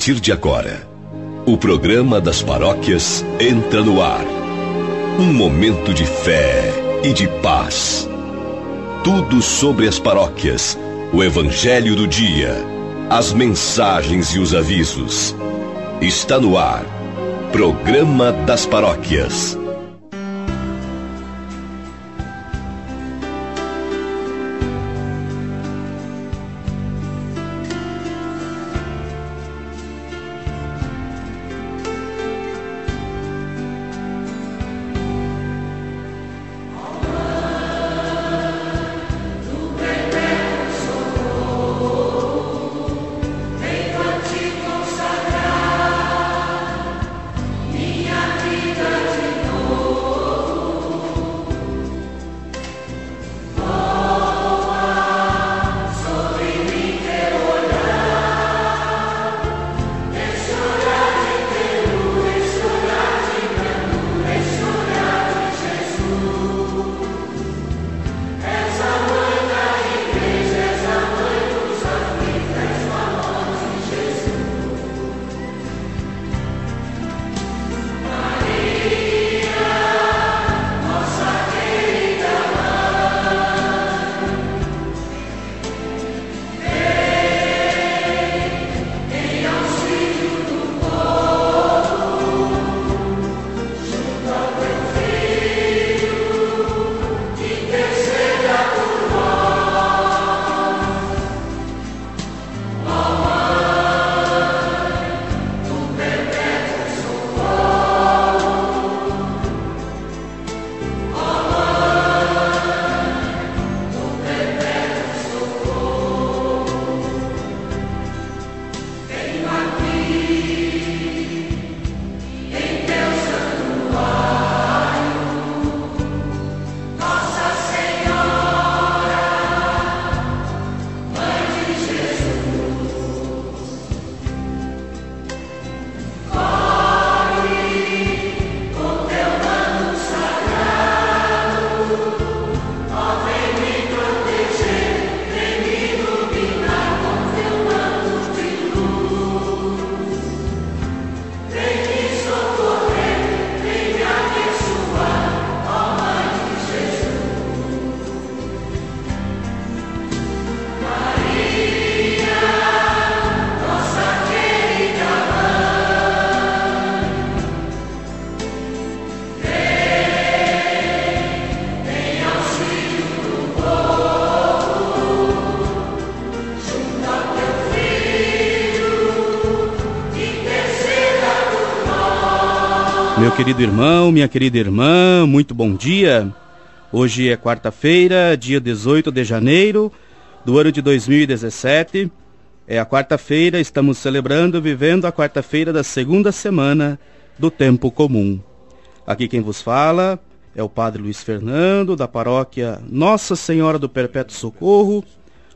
partir de agora, o programa das paróquias entra no ar. Um momento de fé e de paz. Tudo sobre as paróquias, o evangelho do dia, as mensagens e os avisos. Está no ar, Programa das Paróquias. Meu querido irmão, minha querida irmã, muito bom dia. Hoje é quarta-feira, dia 18 de janeiro do ano de 2017. É a quarta-feira, estamos celebrando, vivendo a quarta-feira da segunda semana do tempo comum. Aqui quem vos fala é o Padre Luiz Fernando, da paróquia Nossa Senhora do Perpétuo Socorro,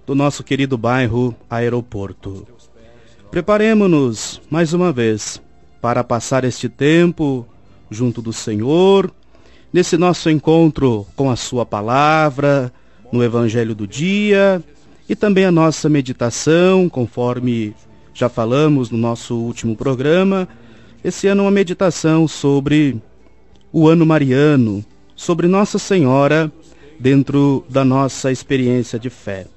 do nosso querido bairro Aeroporto. Preparemo-nos, mais uma vez, para passar este tempo junto do Senhor, nesse nosso encontro com a sua palavra, no Evangelho do dia, e também a nossa meditação, conforme já falamos no nosso último programa. Esse ano uma meditação sobre o ano mariano, sobre Nossa Senhora dentro da nossa experiência de fé.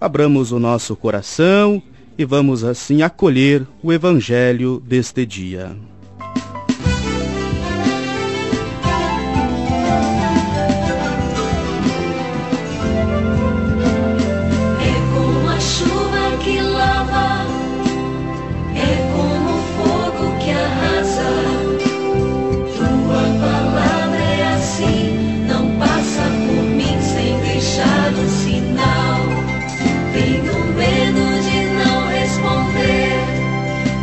Abramos o nosso coração e vamos assim acolher o Evangelho deste dia. É como a chuva que lava, é como o fogo que arrasa. Tua palavra é assim, não passa por mim sem deixar um sinal. Tenho medo de não responder,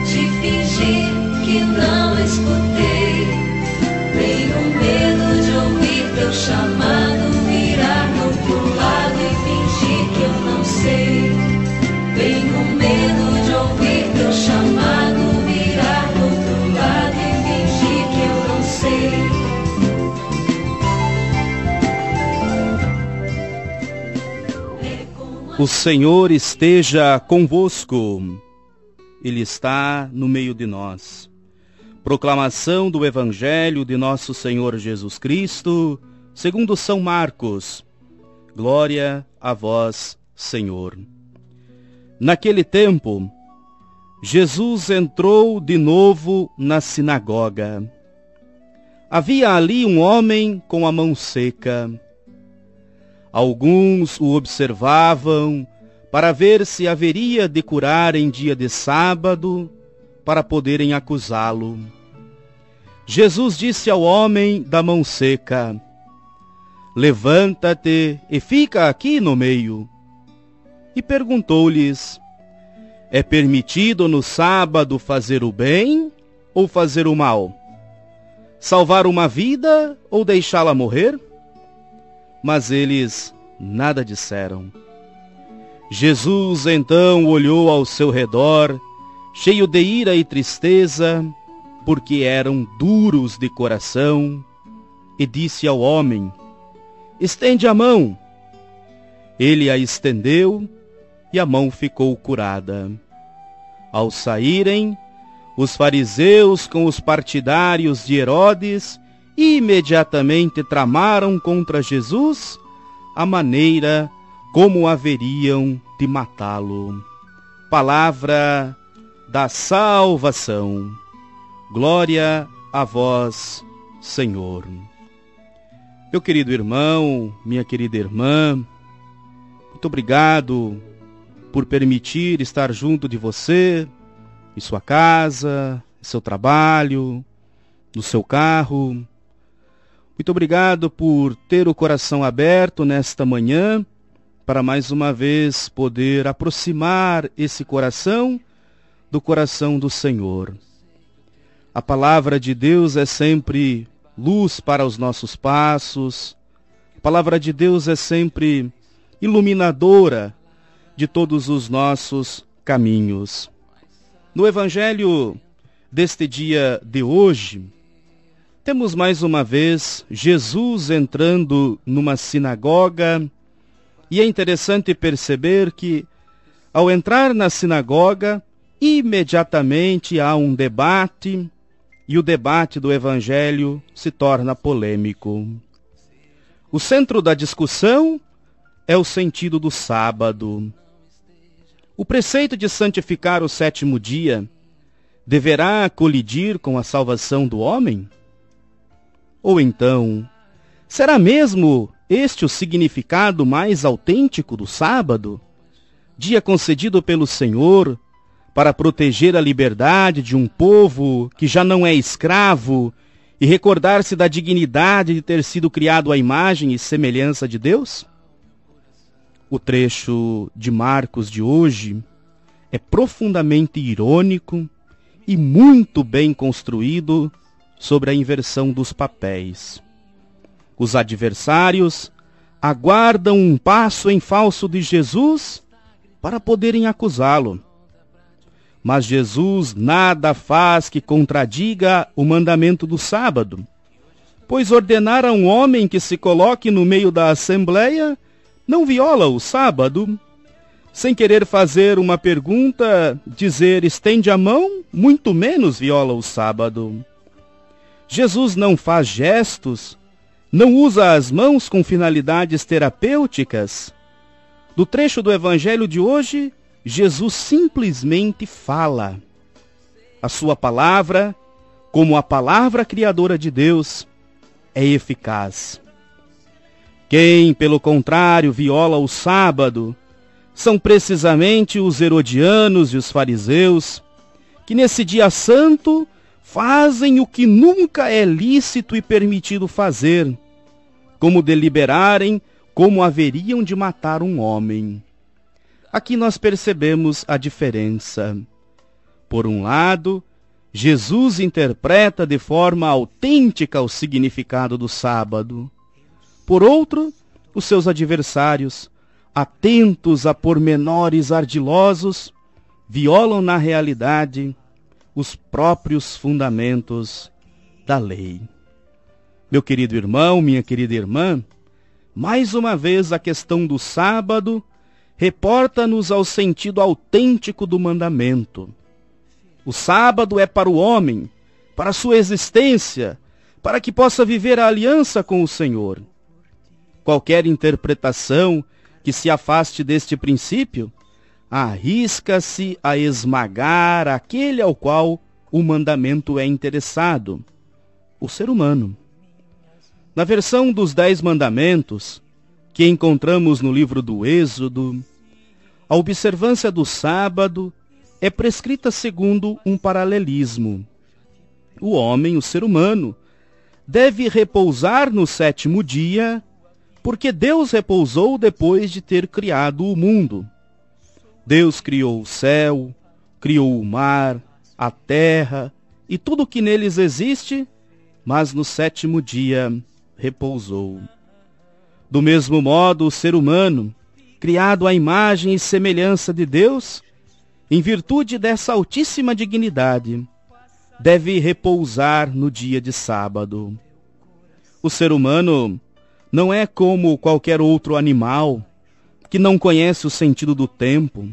de fingir que não escutei. Tenho medo de ouvir teu chamado, virar no outro lado e fingir que eu não sei. Tenho medo de ouvir teu chamado, virar no outro lado e fingir que eu não sei. O Senhor esteja convosco. Ele está no meio de nós. Proclamação do Evangelho de nosso Senhor Jesus Cristo, segundo São Marcos. Glória a vós, Senhor. Naquele tempo, Jesus entrou de novo na sinagoga. Havia ali um homem com a mão seca. Alguns o observavam para ver se haveria de curar em dia de sábado, para poderem acusá-lo. Jesus disse ao homem da mão seca: levanta-te e fica aqui no meio. E perguntou-lhes: é permitido no sábado fazer o bem ou fazer o mal? Salvar uma vida ou deixá-la morrer? Mas eles nada disseram. Jesus então olhou ao seu redor, cheio de ira e tristeza, porque eram duros de coração, e disse ao homem: estende a mão. Ele a estendeu, e a mão ficou curada. Ao saírem, os fariseus com os partidários de Herodes imediatamente tramaram contra Jesus a maneira como haveriam de matá-lo. Palavra da salvação. Glória a vós, Senhor. Meu querido irmão, minha querida irmã, muito obrigado por permitir estar junto de você, em sua casa, em seu trabalho, no seu carro. Muito obrigado por ter o coração aberto nesta manhã, para mais uma vez poder aproximar esse coração do coração do Senhor. A palavra de Deus é sempre luz para os nossos passos. A palavra de Deus é sempre iluminadora de todos os nossos caminhos. No Evangelho deste dia de hoje, temos mais uma vez Jesus entrando numa sinagoga, e é interessante perceber que, ao entrar na sinagoga, imediatamente há um debate, e o debate do Evangelho se torna polêmico. O centro da discussão é o sentido do sábado. O preceito de santificar o sétimo dia deverá colidir com a salvação do homem? Ou então, será mesmo este o significado mais autêntico do sábado, dia concedido pelo Senhor para proteger a liberdade de um povo que já não é escravo e recordar-se da dignidade de ter sido criado à imagem e semelhança de Deus? O trecho de Marcos de hoje é profundamente irônico e muito bem construído sobre a inversão dos papéis. Os adversários aguardam um passo em falso de Jesus para poderem acusá-lo. Mas Jesus nada faz que contradiga o mandamento do sábado, pois ordenar a um homem que se coloque no meio da assembleia não viola o sábado. Sem querer fazer uma pergunta, dizer estende a mão, muito menos viola o sábado. Jesus não faz gestos, não usa as mãos com finalidades terapêuticas. Do trecho do Evangelho de hoje, Jesus simplesmente fala. A sua palavra, como a palavra criadora de Deus, é eficaz. Quem, pelo contrário, viola o sábado são precisamente os herodianos e os fariseus, que nesse dia santo fazem o que nunca é lícito e permitido fazer, como deliberarem como haveriam de matar um homem. Aqui nós percebemos a diferença. Por um lado, Jesus interpreta de forma autêntica o significado do sábado. Por outro, os seus adversários, atentos a pormenores ardilosos, violam na realidade os próprios fundamentos da lei. Meu querido irmão, minha querida irmã, mais uma vez a questão do sábado reporta-nos ao sentido autêntico do mandamento. O sábado é para o homem, para a sua existência, para que possa viver a aliança com o Senhor. Qualquer interpretação que se afaste deste princípio, arrisca-se a esmagar aquele ao qual o mandamento é interessado, o ser humano. Na versão dos 10 mandamentos, que encontramos no livro do Êxodo, a observância do sábado é prescrita segundo um paralelismo. O homem, o ser humano, deve repousar no 7º dia, porque Deus repousou depois de ter criado o mundo. Deus criou o céu, criou o mar, a terra e tudo o que neles existe, mas no 7º dia repousou. Do mesmo modo, o ser humano, criado à imagem e semelhança de Deus, em virtude dessa altíssima dignidade, deve repousar no dia de sábado. O ser humano não é como qualquer outro animal que não conhece o sentido do tempo.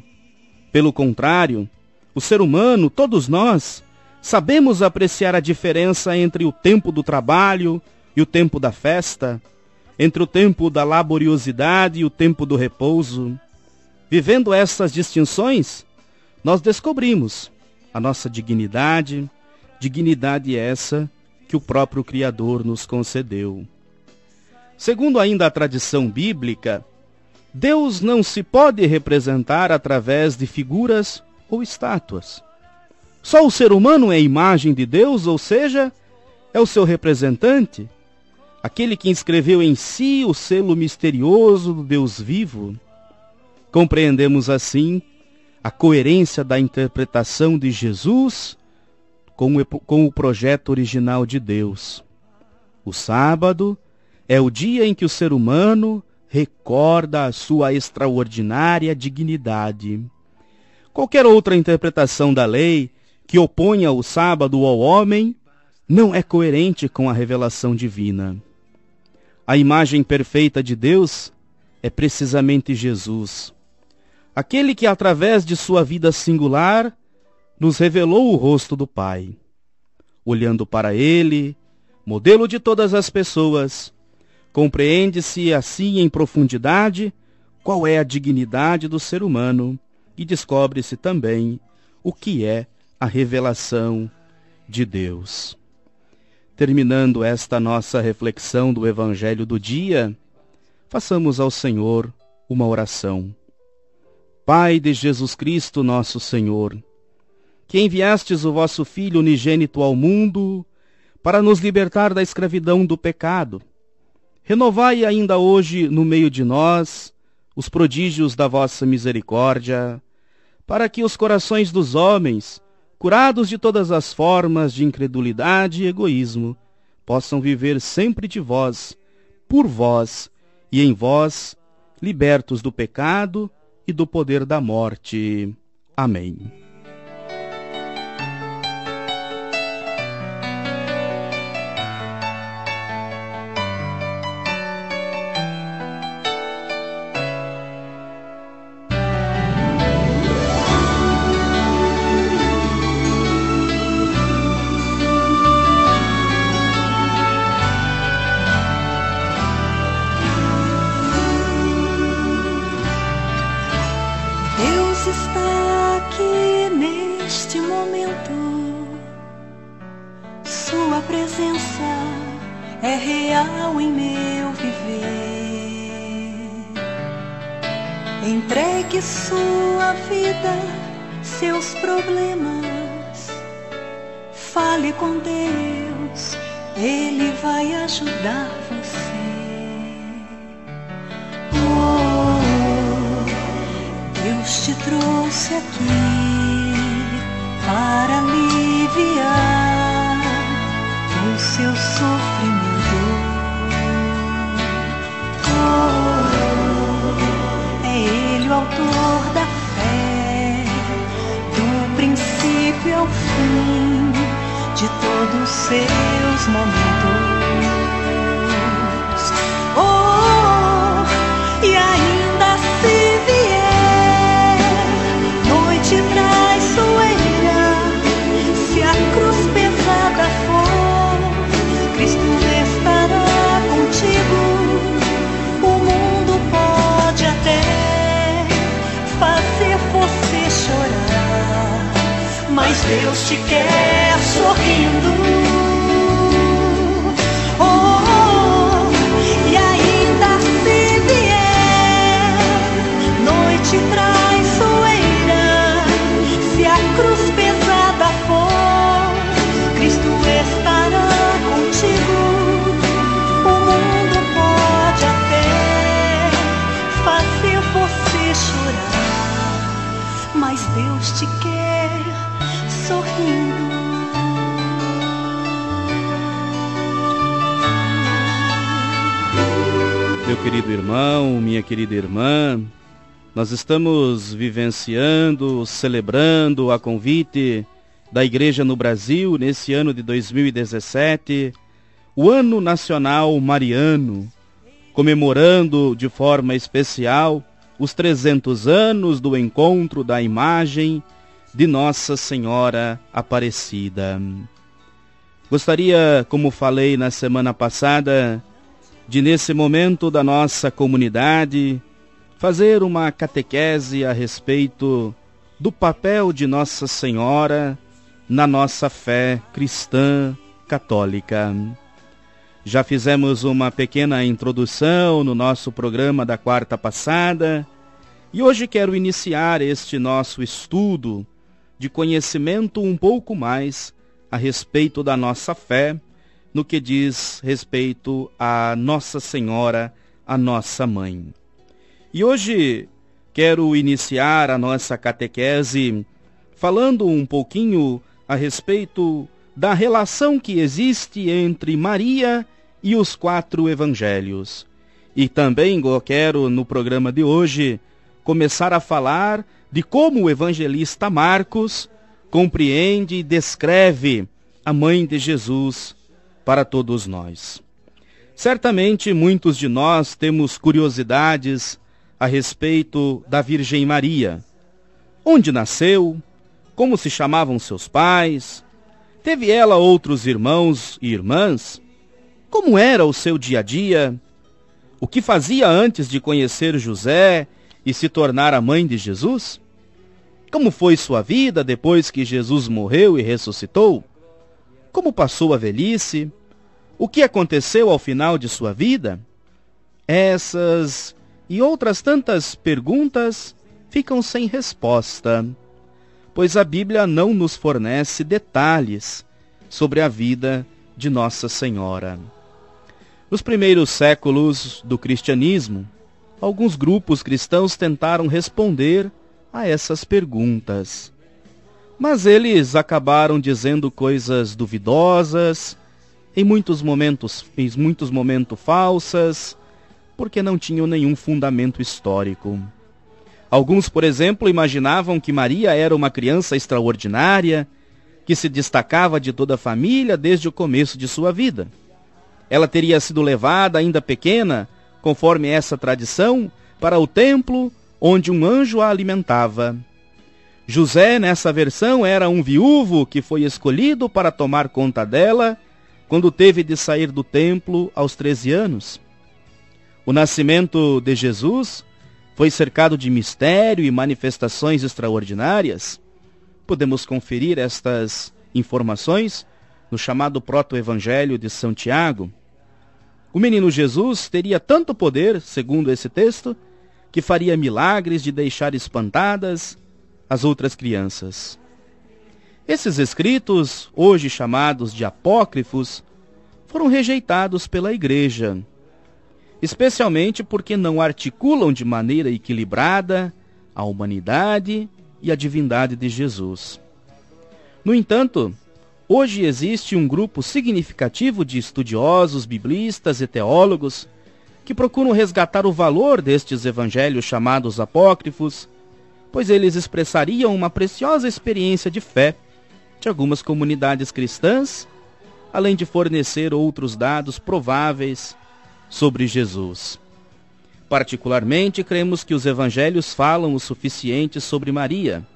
Pelo contrário, o ser humano, todos nós, sabemos apreciar a diferença entre o tempo do trabalho e o tempo da festa, entre o tempo da laboriosidade e o tempo do repouso. Vivendo essas distinções, nós descobrimos a nossa dignidade, dignidade essa que o próprio Criador nos concedeu. Segundo ainda a tradição bíblica, Deus não se pode representar através de figuras ou estátuas. Só o ser humano é a imagem de Deus, ou seja, é o seu representante, aquele que inscreveu em si o selo misterioso do Deus vivo. Compreendemos assim a coerência da interpretação de Jesus com o projeto original de Deus. O sábado é o dia em que o ser humano recorda a sua extraordinária dignidade. Qualquer outra interpretação da lei que oponha o sábado ao homem não é coerente com a revelação divina. A imagem perfeita de Deus é precisamente Jesus, aquele que, através de sua vida singular, nos revelou o rosto do Pai. Olhando para ele, modelo de todas as pessoas, compreende-se assim em profundidade qual é a dignidade do ser humano e descobre-se também o que é a revelação de Deus. Terminando esta nossa reflexão do Evangelho do dia, façamos ao Senhor uma oração. Pai de Jesus Cristo, nosso Senhor, que enviastes o vosso Filho unigênito ao mundo para nos libertar da escravidão do pecado, renovai ainda hoje no meio de nós os prodígios da vossa misericórdia, para que os corações dos homens, curados de todas as formas de incredulidade e egoísmo, possam viver sempre de vós, por vós e em vós, libertos do pecado e do poder da morte. Amém. Está aqui neste momento, sua presença é real em meu viver. Entregue sua vida, seus problemas, fale com Deus, Ele vai ajudar você. Deus te trouxe aqui para aliviar o seu sofrimento. É Ele o autor da fé, do princípio ao fim de todos os seus momentos. E ainda se vier noite traiçoeira, Deus te quer sorrindo. Oh, e ainda se vier noite traiçoeira, se a cruz pesada for, Cristo estará contigo. O mundo pode até fazer você chorar, mas Deus te quer sorrindo. Meu querido irmão, minha querida irmã, nós estamos vivenciando, celebrando a convite da Igreja no Brasil, nesse ano de 2017, o Ano Nacional Mariano, comemorando de forma especial os 300 anos do encontro da imagem de Nossa Senhora Aparecida. Gostaria, como falei na semana passada, de nesse momento da nossa comunidade, fazer uma catequese a respeito do papel de Nossa Senhora na nossa fé cristã católica. Já fizemos uma pequena introdução no nosso programa da quarta passada e hoje quero iniciar este nosso estudo de conhecimento um pouco mais a respeito da nossa fé, no que diz respeito a Nossa Senhora, a nossa mãe. E hoje quero iniciar a nossa catequese falando um pouquinho a respeito da relação que existe entre Maria e os 4 evangelhos. E também quero, no programa de hoje, começar a falar de como o evangelista Marcos compreende e descreve a mãe de Jesus para todos nós. Certamente muitos de nós temos curiosidades a respeito da Virgem Maria. Onde nasceu? Como se chamavam seus pais? Teve ela outros irmãos e irmãs? Como era o seu dia a dia? O que fazia antes de conhecer José e se tornar a mãe de Jesus? Como foi sua vida depois que Jesus morreu e ressuscitou? Como passou a velhice? O que aconteceu ao final de sua vida? Essas e outras tantas perguntas ficam sem resposta, pois a Bíblia não nos fornece detalhes sobre a vida de Nossa Senhora. Nos primeiros séculos do cristianismo, alguns grupos cristãos tentaram responder a essas perguntas. Mas eles acabaram dizendo coisas duvidosas, em muitos momentos falsas, porque não tinham nenhum fundamento histórico. Alguns, por exemplo, imaginavam que Maria era uma criança extraordinária, que se destacava de toda a família desde o começo de sua vida. Ela teria sido levada, ainda pequena, conforme essa tradição, para o templo onde um anjo a alimentava. José, nessa versão, era um viúvo que foi escolhido para tomar conta dela quando teve de sair do templo aos 13 anos. O nascimento de Jesus foi cercado de mistério e manifestações extraordinárias. Podemos conferir estas informações no chamado Proto-Evangelho de São Tiago. O menino Jesus teria tanto poder, segundo esse texto, que faria milagres de deixar espantadas as outras crianças. Esses escritos, hoje chamados de apócrifos, foram rejeitados pela Igreja, especialmente porque não articulam de maneira equilibrada a humanidade e a divindade de Jesus. No entanto, hoje existe um grupo significativo de estudiosos, biblistas e teólogos que procuram resgatar o valor destes evangelhos chamados apócrifos, pois eles expressariam uma preciosa experiência de fé de algumas comunidades cristãs, além de fornecer outros dados prováveis sobre Jesus. Particularmente, cremos que os evangelhos falam o suficiente sobre Maria.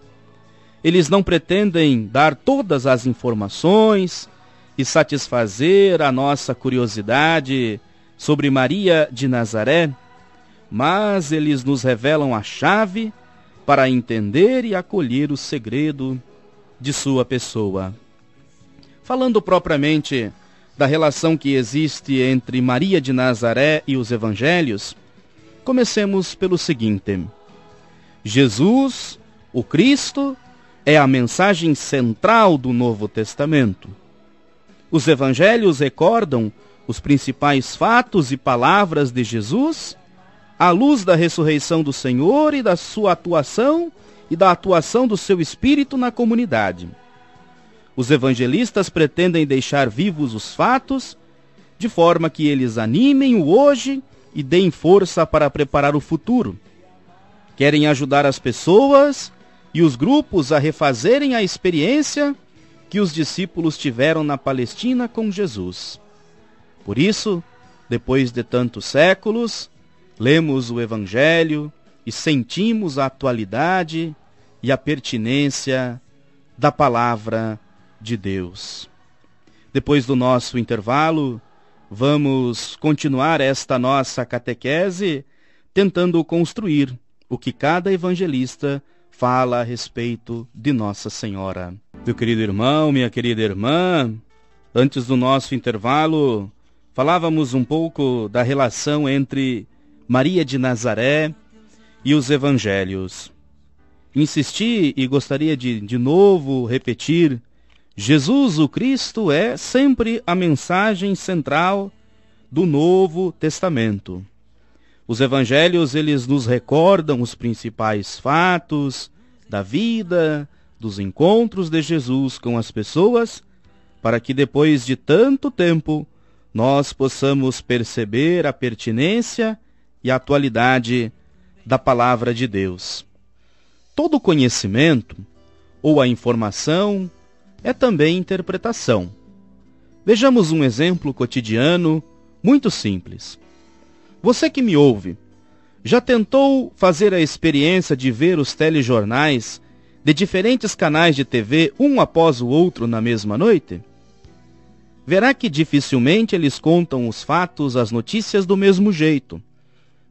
Eles não pretendem dar todas as informações e satisfazer a nossa curiosidade sobre Maria de Nazaré, mas eles nos revelam a chave para entender e acolher o segredo de sua pessoa. Falando propriamente da relação que existe entre Maria de Nazaré e os evangelhos, comecemos pelo seguinte: Jesus, o Cristo, é a mensagem central do Novo Testamento. Os evangelhos recordam os principais fatos e palavras de Jesus à luz da ressurreição do Senhor e da sua atuação e da atuação do seu Espírito na comunidade. Os evangelistas pretendem deixar vivos os fatos, de forma que eles animem o hoje e deem força para preparar o futuro. Querem ajudar as pessoas e os grupos a refazerem a experiência que os discípulos tiveram na Palestina com Jesus. Por isso, depois de tantos séculos, lemos o Evangelho e sentimos a atualidade e a pertinência da palavra de Deus. Depois do nosso intervalo, vamos continuar esta nossa catequese tentando construir o que cada evangelista fala a respeito de Nossa Senhora. Meu querido irmão, minha querida irmã, antes do nosso intervalo, falávamos um pouco da relação entre Maria de Nazaré e os evangelhos. Insisti e gostaria de novo repetir: Jesus, o Cristo, é sempre a mensagem central do Novo Testamento. Os evangelhos, eles nos recordam os principais fatos da vida, dos encontros de Jesus com as pessoas, para que depois de tanto tempo nós possamos perceber a pertinência e a atualidade da palavra de Deus. Todo conhecimento ou a informação é também interpretação. Vejamos um exemplo cotidiano muito simples. Você que me ouve, já tentou fazer a experiência de ver os telejornais de diferentes canais de TV um após o outro na mesma noite? Verá que dificilmente eles contam os fatos, as notícias do mesmo jeito.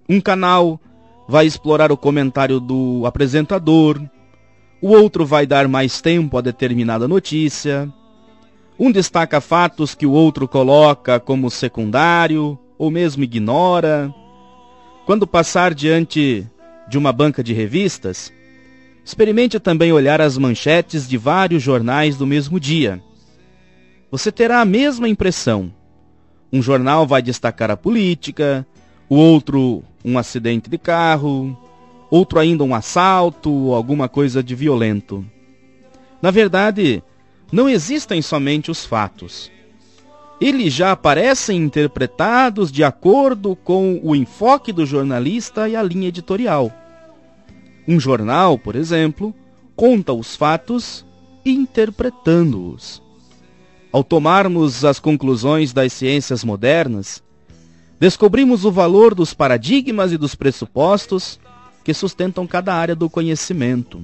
Um canal vai explorar o comentário do apresentador, o outro vai dar mais tempo a determinada notícia. Um destaca fatos que o outro coloca como secundário, ou mesmo ignora. Quando passar diante de uma banca de revistas, experimente também olhar as manchetes de vários jornais do mesmo dia. Você terá a mesma impressão. Um jornal vai destacar a política, o outro um acidente de carro, outro ainda um assalto ou alguma coisa de violento. Na verdade, não existem somente os fatos. Eles já aparecem interpretados de acordo com o enfoque do jornalista e a linha editorial. Um jornal, por exemplo, conta os fatos interpretando-os. Ao tomarmos as conclusões das ciências modernas, descobrimos o valor dos paradigmas e dos pressupostos que sustentam cada área do conhecimento.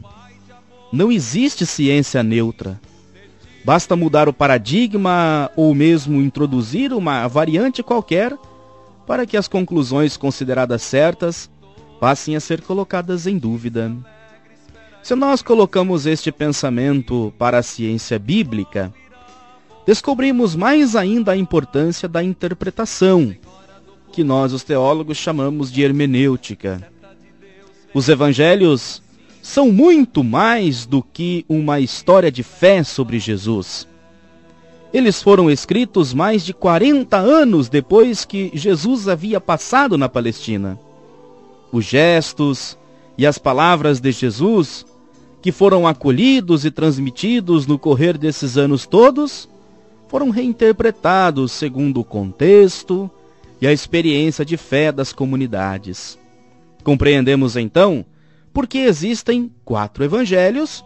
Não existe ciência neutra. Basta mudar o paradigma ou mesmo introduzir uma variante qualquer para que as conclusões consideradas certas passem a ser colocadas em dúvida. Se nós colocamos este pensamento para a ciência bíblica, descobrimos mais ainda a importância da interpretação, que nós, os teólogos, chamamos de hermenêutica. Os evangelhos são muito mais do que uma história de fé sobre Jesus. Eles foram escritos mais de 40 anos depois que Jesus havia passado na Palestina. Os gestos e as palavras de Jesus, que foram acolhidos e transmitidos no correr desses anos todos, foram reinterpretados segundo o contexto e a experiência de fé das comunidades. Compreendemos então por que existem 4 evangelhos,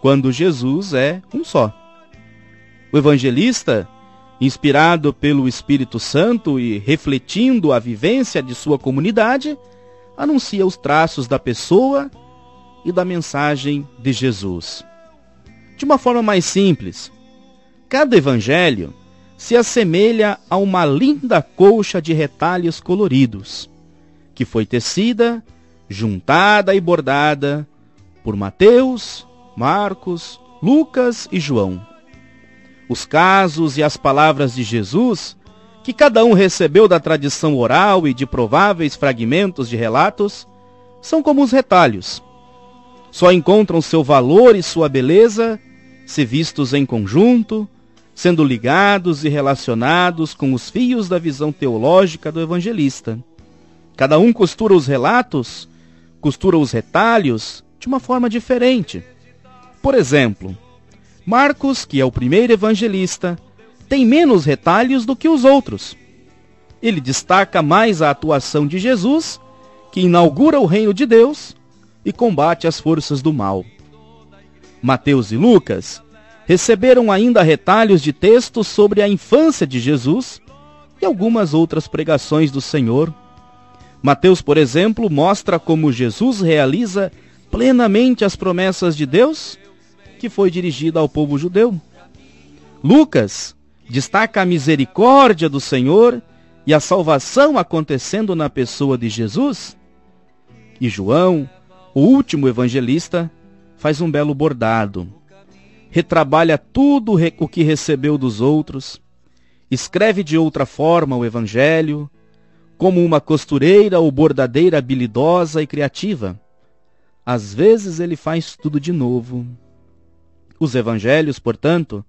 quando Jesus é um só. O evangelista, inspirado pelo Espírito Santo e refletindo a vivência de sua comunidade, anuncia os traços da pessoa e da mensagem de Jesus. De uma forma mais simples, cada evangelho se assemelha a uma linda colcha de retalhos coloridos, que foi tecida, juntada e bordada por Mateus, Marcos, Lucas e João. Os casos e as palavras de Jesus, que cada um recebeu da tradição oral e de prováveis fragmentos de relatos, são como os retalhos. Só encontram seu valor e sua beleza se vistos em conjunto, sendo ligados e relacionados com os fios da visão teológica do evangelista. Cada um costura os relatos, costura os retalhos de uma forma diferente. Por exemplo, Marcos, que é o primeiro evangelista, tem menos retalhos do que os outros. Ele destaca mais a atuação de Jesus, que inaugura o reino de Deus e combate as forças do mal. Mateus e Lucas receberam ainda retalhos de textos sobre a infância de Jesus e algumas outras pregações do Senhor. Mateus, por exemplo, mostra como Jesus realiza plenamente as promessas de Deus que foi dirigida ao povo judeu. Lucas destaca a misericórdia do Senhor e a salvação acontecendo na pessoa de Jesus. E João, o último evangelista, faz um belo bordado. Retrabalha tudo o que recebeu dos outros, escreve de outra forma o evangelho, como uma costureira ou bordadeira habilidosa e criativa. Às vezes ele faz tudo de novo. Os evangelhos, portanto,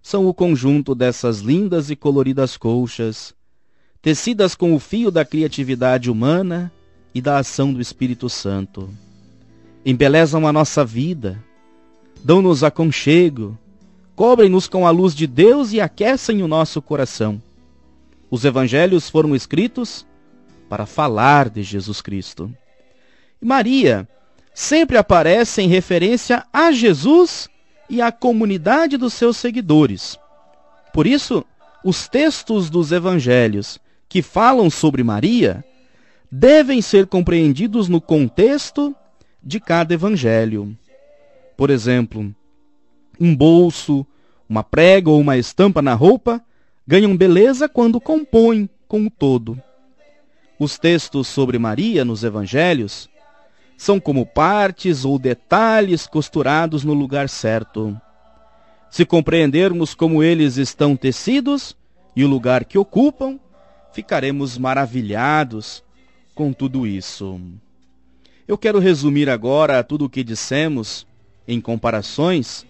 são o conjunto dessas lindas e coloridas colchas, tecidas com o fio da criatividade humana e da ação do Espírito Santo. Embelezam a nossa vida, dão-nos aconchego, cobrem-nos com a luz de Deus e aquecem o nosso coração. Os evangelhos foram escritos para falar de Jesus Cristo. E Maria sempre aparece em referência a Jesus e à comunidade dos seus seguidores. Por isso, os textos dos evangelhos que falam sobre Maria devem ser compreendidos no contexto de cada evangelho. Por exemplo, um bolso, uma prega ou uma estampa na roupa ganham beleza quando compõem com o todo. Os textos sobre Maria nos evangelhos são como partes ou detalhes costurados no lugar certo. Se compreendermos como eles estão tecidos e o lugar que ocupam, ficaremos maravilhados com tudo isso. Eu quero resumir agora tudo o que dissemos em comparações,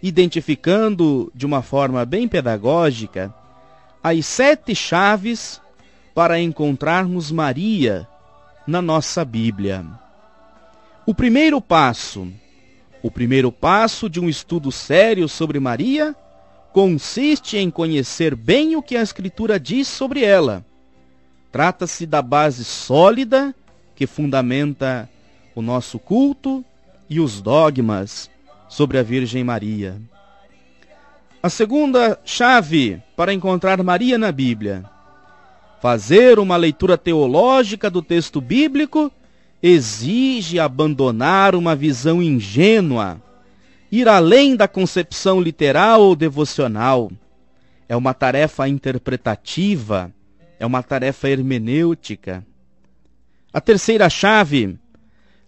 identificando de uma forma bem pedagógica as 7 chaves para encontrarmos Maria na nossa Bíblia. O primeiro passo de um estudo sério sobre Maria consiste em conhecer bem o que a Escritura diz sobre ela. Trata-se da base sólida que fundamenta o nosso culto e os dogmas sobre a Virgem Maria. A segunda chave para encontrar Maria na Bíblia: fazer uma leitura teológica do texto bíblico exige abandonar uma visão ingênua, ir além da concepção literal ou devocional. É uma tarefa interpretativa, é uma tarefa hermenêutica. A terceira chave: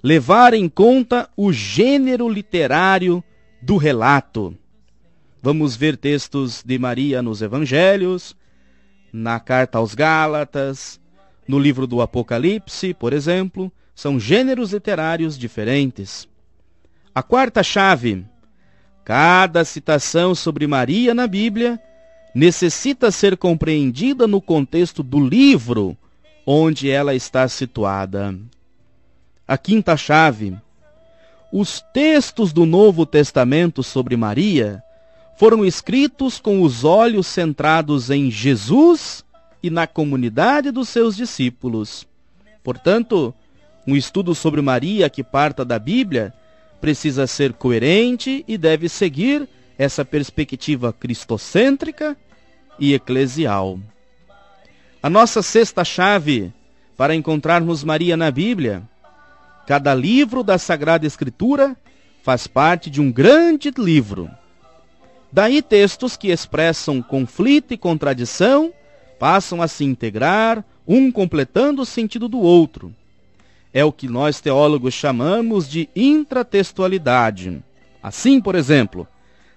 levar em conta o gênero literário do relato. Vamos ver textos de Maria nos Evangelhos, na Carta aos Gálatas, no livro do Apocalipse, por exemplo. São gêneros literários diferentes. A quarta chave: cada citação sobre Maria na Bíblia necessita ser compreendida no contexto do livro onde ela está situada. A quinta chave: os textos do Novo Testamento sobre Maria foram escritos com os olhos centrados em Jesus e na comunidade dos seus discípulos. Portanto, um estudo sobre Maria que parta da Bíblia precisa ser coerente e deve seguir essa perspectiva cristocêntrica e eclesial. A nossa sexta chave para encontrarmos Maria na Bíblia: cada livro da Sagrada Escritura faz parte de um grande livro. Daí textos que expressam conflito e contradição passam a se integrar, um completando o sentido do outro. É o que nós teólogos chamamos de intratextualidade. Assim, por exemplo,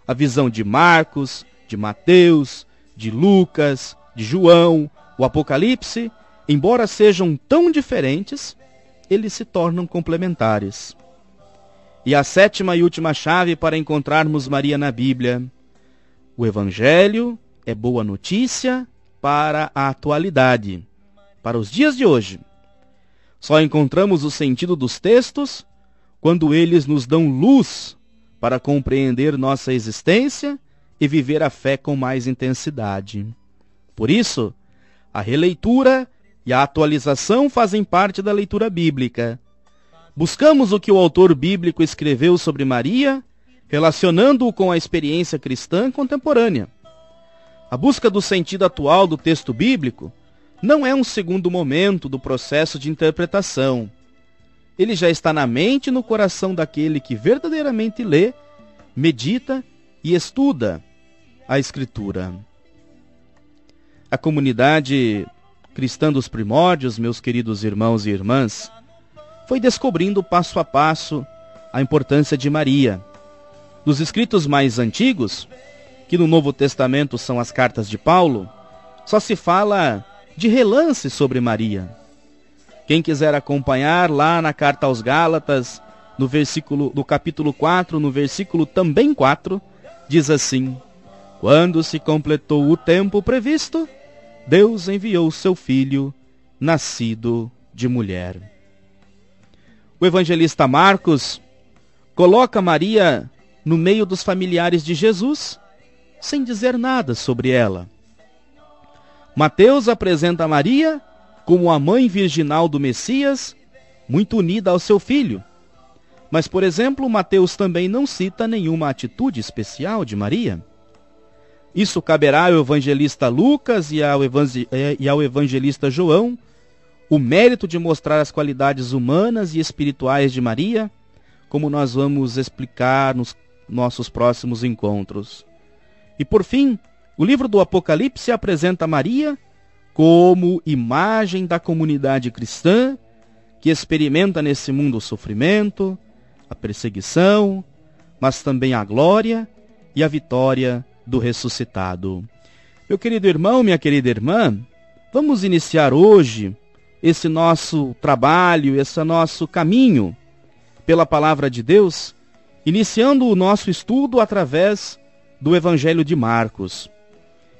a visão de Marcos, de Mateus, de Lucas, de João, o Apocalipse, embora sejam tão diferentes, eles se tornam complementares. E a sétima e última chave para encontrarmos Maria na Bíblia: o Evangelho é boa notícia para a atualidade, para os dias de hoje. Só encontramos o sentido dos textos quando eles nos dão luz para compreender nossa existência e viver a fé com mais intensidade. Por isso, a releitura e a atualização fazem parte da leitura bíblica. Buscamos o que o autor bíblico escreveu sobre Maria, relacionando-o com a experiência cristã contemporânea. A busca do sentido atual do texto bíblico não é um segundo momento do processo de interpretação. Ele já está na mente e no coração daquele que verdadeiramente lê, medita e estuda a Escritura. A comunidade cristã dos primórdios, meus queridos irmãos e irmãs, foi descobrindo passo a passo a importância de Maria. Nos escritos mais antigos, que no Novo Testamento são as cartas de Paulo, só se fala de relance sobre Maria. Quem quiser acompanhar lá na carta aos Gálatas, no capítulo 4, no versículo também 4, diz assim: quando se completou o tempo previsto, Deus enviou seu filho, nascido de mulher. O evangelista Marcos coloca Maria no meio dos familiares de Jesus, sem dizer nada sobre ela. Mateus apresenta Maria como a mãe virginal do Messias, muito unida ao seu filho. Mas, por exemplo, Mateus também não cita nenhuma atitude especial de Maria. Isso caberá ao evangelista Lucas e ao evangelista João, o mérito de mostrar as qualidades humanas e espirituais de Maria, como nós vamos explicar nos nossos próximos encontros. E por fim, o livro do Apocalipse apresenta Maria como imagem da comunidade cristã que experimenta nesse mundo o sofrimento, a perseguição, mas também a glória e a vitória do ressuscitado. Meu querido irmão, minha querida irmã, vamos iniciar hoje esse nosso trabalho, esse nosso caminho pela palavra de Deus, iniciando o nosso estudo através do Evangelho de Marcos.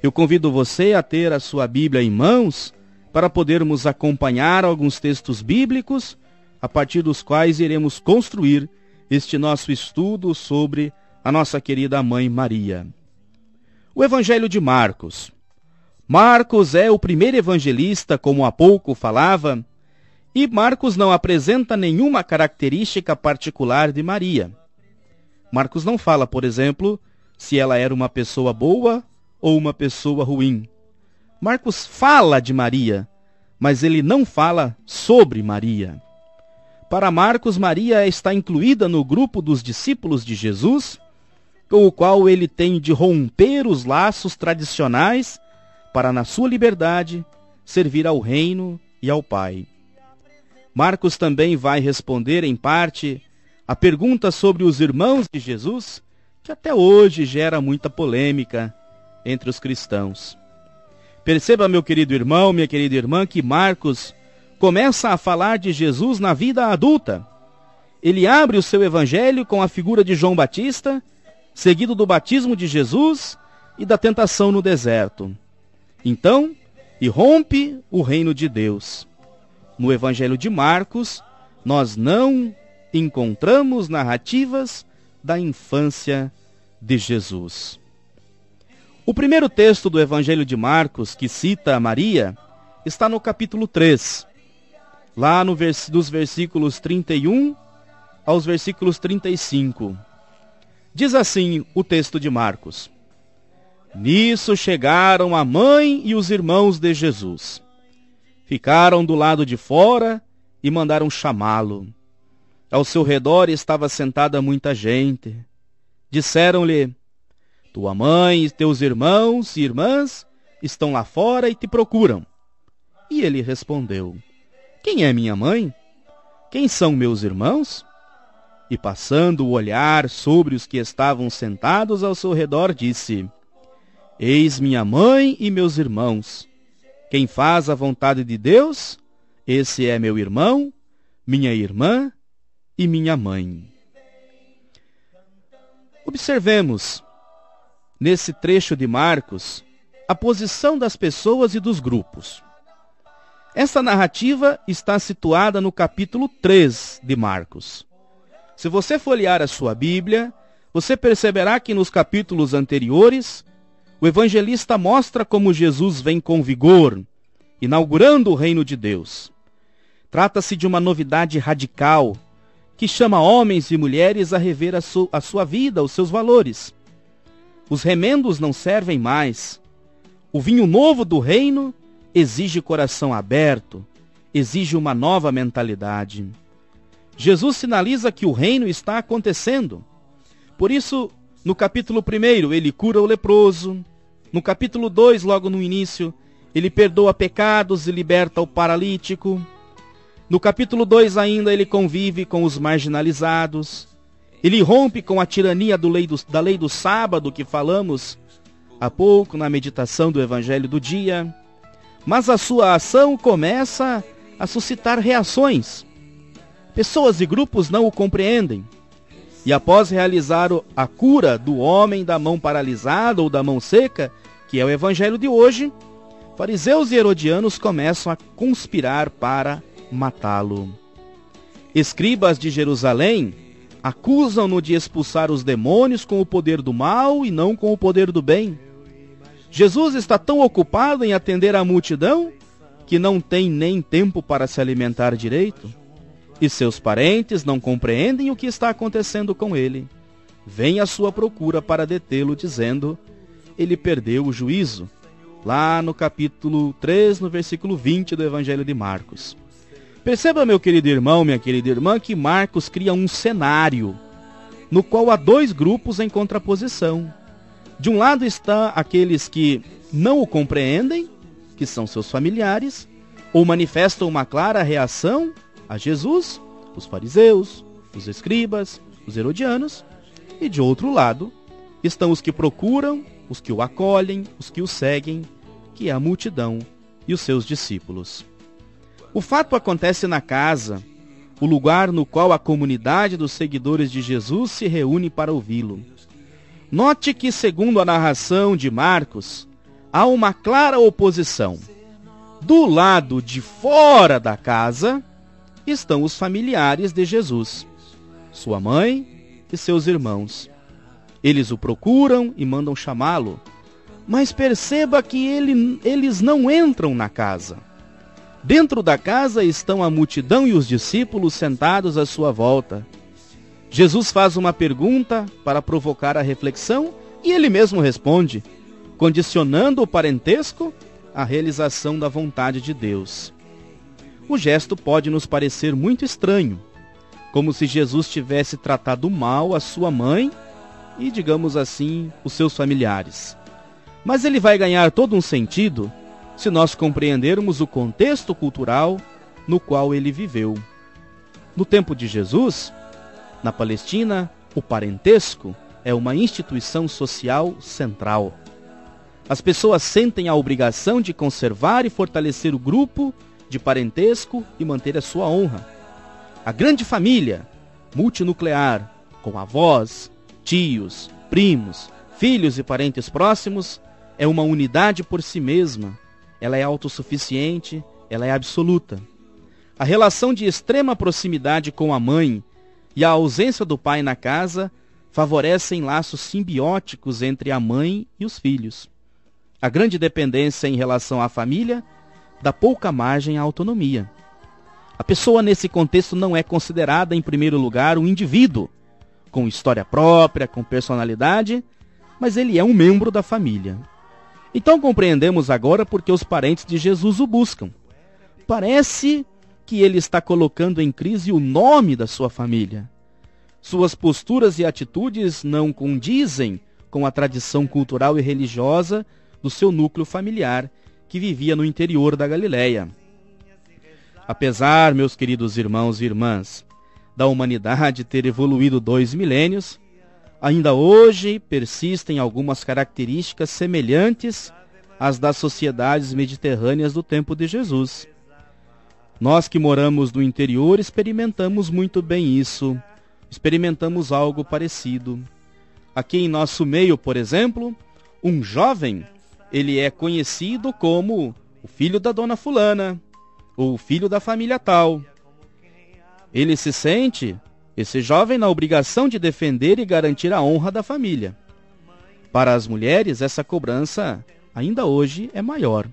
Eu convido você a ter a sua Bíblia em mãos para podermos acompanhar alguns textos bíblicos a partir dos quais iremos construir este nosso estudo sobre a nossa querida Mãe Maria. O Evangelho de Marcos. Marcos é o primeiro evangelista, como há pouco falava, e Marcos não apresenta nenhuma característica particular de Maria. Marcos não fala, por exemplo, se ela era uma pessoa boa ou uma pessoa ruim. Marcos fala de Maria, mas ele não fala sobre Maria. Para Marcos, Maria está incluída no grupo dos discípulos de Jesus, com o qual ele tem de romper os laços tradicionais para, na sua liberdade, servir ao reino e ao Pai. Marcos também vai responder, em parte, a pergunta sobre os irmãos de Jesus, que até hoje gera muita polêmica entre os cristãos. Perceba, meu querido irmão, minha querida irmã, que Marcos começa a falar de Jesus na vida adulta. Ele abre o seu evangelho com a figura de João Batista, seguido do batismo de Jesus e da tentação no deserto. Então, irrompe o reino de Deus. No Evangelho de Marcos, nós não encontramos narrativas da infância de Jesus. O primeiro texto do Evangelho de Marcos, que cita a Maria, está no capítulo 3, lá dos versículos 31 aos versículos 35. Diz assim o texto de Marcos: Nisso chegaram a mãe e os irmãos de Jesus. Ficaram do lado de fora e mandaram chamá-lo. Ao seu redor estava sentada muita gente. Disseram-lhe: Tua mãe e teus irmãos e irmãs estão lá fora e te procuram. E ele respondeu: Quem é minha mãe? Quem são meus irmãos? e passando o olhar sobre os que estavam sentados ao seu redor, disse: Eis minha mãe e meus irmãos. Quem faz a vontade de Deus, esse é meu irmão, minha irmã e minha mãe. Observemos, nesse trecho de Marcos, a posição das pessoas e dos grupos. Essa narrativa está situada no capítulo 3 de Marcos. Se você folhear a sua Bíblia, você perceberá que nos capítulos anteriores, o evangelista mostra como Jesus vem com vigor, inaugurando o reino de Deus. Trata-se de uma novidade radical, que chama homens e mulheres a rever a sua vida, os seus valores. Os remendos não servem mais. O vinho novo do reino exige coração aberto, exige uma nova mentalidade. Jesus sinaliza que o reino está acontecendo. Por isso, no capítulo 1, ele cura o leproso. No capítulo 2, logo no início, ele perdoa pecados e liberta o paralítico. No capítulo 2 ainda, ele convive com os marginalizados. Ele rompe com a tirania da lei do sábado, que falamos há pouco na meditação do Evangelho do dia. Mas a sua ação começa a suscitar reações. Pessoas e grupos não o compreendem. E após realizar a cura do homem da mão paralisada ou da mão seca, que é o Evangelho de hoje, fariseus e herodianos começam a conspirar para matá-lo. Escribas de Jerusalém acusam-no de expulsar os demônios com o poder do mal e não com o poder do bem. Jesus está tão ocupado em atender a multidão que não tem nem tempo para se alimentar direito. E seus parentes não compreendem o que está acontecendo com ele. Vêm à sua procura para detê-lo, dizendo: ele perdeu o juízo. Lá no capítulo 3, no versículo 20 do Evangelho de Marcos. Perceba, meu querido irmão, minha querida irmã, que Marcos cria um cenário no qual há dois grupos em contraposição. De um lado estão aqueles que não o compreendem, que são seus familiares, ou manifestam uma clara reação a Jesus, os fariseus, os escribas, os herodianos, e de outro lado estão os que procuram, os que o acolhem, os que o seguem, que é a multidão e os seus discípulos. O fato acontece na casa, o lugar no qual a comunidade dos seguidores de Jesus se reúne para ouvi-lo. Note que, segundo a narração de Marcos, há uma clara oposição. Do lado de fora da casa estão os familiares de Jesus, sua mãe e seus irmãos. Eles o procuram e mandam chamá-lo, mas perceba que eles não entram na casa. Dentro da casa estão a multidão e os discípulos sentados à sua volta. Jesus faz uma pergunta para provocar a reflexão e ele mesmo responde, condicionando o parentesco à realização da vontade de Deus. O gesto pode nos parecer muito estranho, como se Jesus tivesse tratado mal a sua mãe e, digamos assim, os seus familiares. Mas ele vai ganhar todo um sentido se nós compreendermos o contexto cultural no qual ele viveu. No tempo de Jesus, na Palestina, o parentesco é uma instituição social central. As pessoas sentem a obrigação de conservar e fortalecer o grupo de parentesco e manter a sua honra. A grande família, multinuclear, com avós, tios, primos, filhos e parentes próximos, é uma unidade por si mesma. Ela é autossuficiente, ela é absoluta. A relação de extrema proximidade com a mãe e a ausência do pai na casa favorecem laços simbióticos entre a mãe e os filhos. A grande dependência em relação à família dá pouca margem à autonomia. A pessoa nesse contexto não é considerada, em primeiro lugar, um indivíduo, com história própria, com personalidade, mas ele é um membro da família. Então compreendemos agora porque os parentes de Jesus o buscam. Parece que ele está colocando em crise o nome da sua família. Suas posturas e atitudes não condizem com a tradição cultural e religiosa do seu núcleo familiar, que vivia no interior da Galileia. Apesar, meus queridos irmãos e irmãs, da humanidade ter evoluído 2 milênios, ainda hoje persistem algumas características semelhantes às das sociedades mediterrâneas do tempo de Jesus. Nós que moramos no interior experimentamos muito bem isso, experimentamos algo parecido. Aqui em nosso meio, por exemplo, um jovem, ele é conhecido como o filho da dona fulana, ou o filho da família tal. Ele se sente, esse jovem, na obrigação de defender e garantir a honra da família. Para as mulheres, essa cobrança ainda hoje é maior.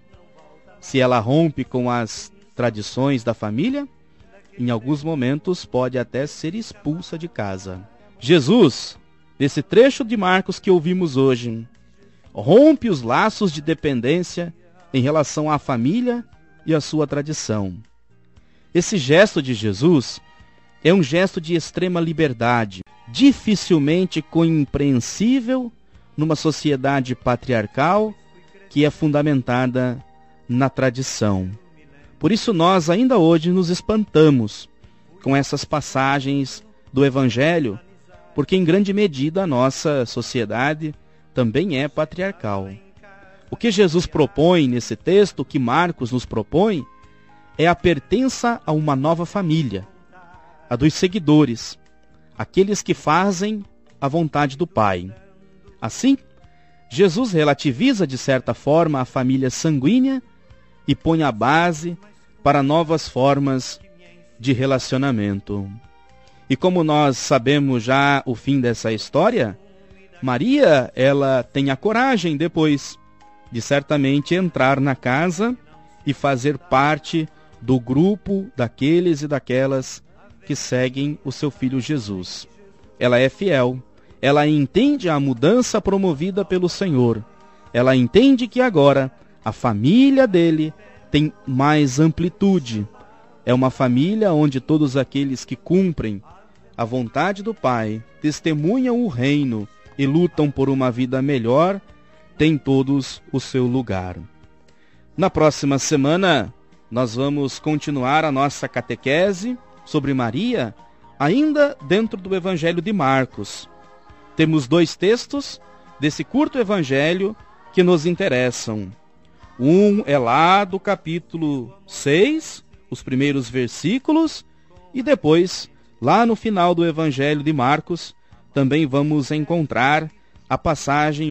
Se ela rompe com as tradições da família, em alguns momentos pode até ser expulsa de casa. Jesus, nesse trecho de Marcos que ouvimos hoje, rompe os laços de dependência em relação à família e à sua tradição. Esse gesto de Jesus é um gesto de extrema liberdade, dificilmente compreensível numa sociedade patriarcal que é fundamentada na tradição. Por isso nós ainda hoje nos espantamos com essas passagens do Evangelho, porque em grande medida a nossa sociedade também é patriarcal. O que Jesus propõe nesse texto, o que Marcos nos propõe, é a pertença a uma nova família, a dos seguidores, aqueles que fazem a vontade do Pai. Assim, Jesus relativiza de certa forma a família sanguínea e põe a base para novas formas de relacionamento. E como nós sabemos já o fim dessa história, Maria, ela tem a coragem depois de certamente entrar na casa e fazer parte do grupo daqueles e daquelas que seguem o seu filho Jesus. Ela é fiel, ela entende a mudança promovida pelo Senhor, ela entende que agora a família dele tem mais amplitude. É uma família onde todos aqueles que cumprem a vontade do Pai, testemunham o reino e lutam por uma vida melhor, têm todos o seu lugar. Na próxima semana, nós vamos continuar a nossa catequese sobre Maria, ainda dentro do Evangelho de Marcos. Temos 2 textos desse curto evangelho que nos interessam. Um é lá do capítulo 6, os primeiros versículos, e depois, lá no final do Evangelho de Marcos, também vamos encontrar a passagem